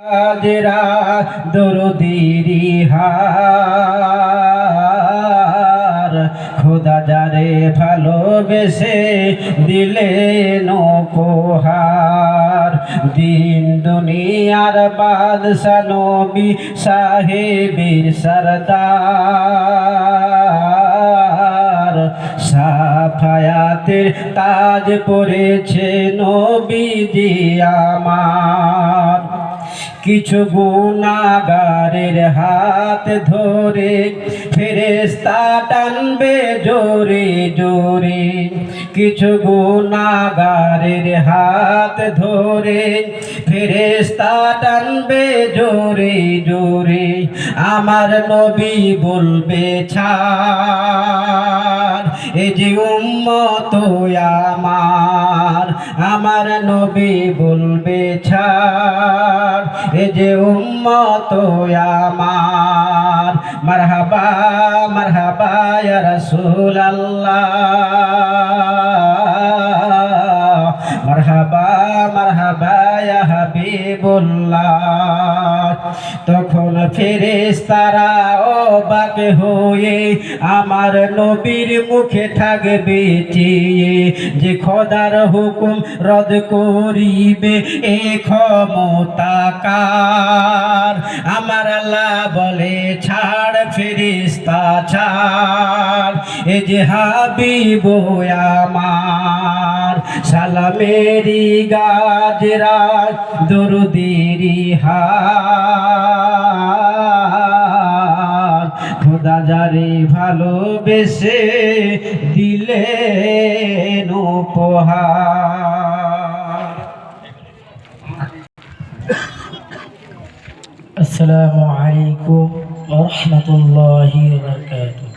হাজরা দরদিরি হার খোদা যারে ভালোবেসে দিলেন উপহার। দিন দুনিয়ার বাদশা নবী সাহেবে সরদার, সাফায়াতের তাজ পরেছে নবীজি আমার। কিছু গুনাহগারের হাত ধরে ফেরেশতা টানবে জোরে জোরে, কিছু গুনাহগারের হাত ধরে ফেরেশতা টানবে জোরে জোরে। আমার নবী বলবে ছাড়, এ যে উম্মত আমার। আমার নবী বলবে ছাড়, এ যে উম্মত আমার। মারহাবা মারহাবা ইয়া রাসূলুল্লাহ, মারহাবা মারহাবা ইয়া হাবিবুল্লাহ। তখন ফেরেশতারা অবাক হয়ে আমার নবীর মুখে থাকবে চেয়ে, যে খোদার হুকুম রদ করিবে এ ক্ষমতা কার। আমার আল্লাহ বলে ছাড় ফেরেশতা ছাড়, এ যে হাবিব আমার। সালামেরি গাজরা দরদিরি হার খোদা যারে ভালোবেসে দিলেন উপহার। আসসালামু আলাইকুম ওয়া রাহমাতুল্লাহি ওয়া বারাকাতুহু।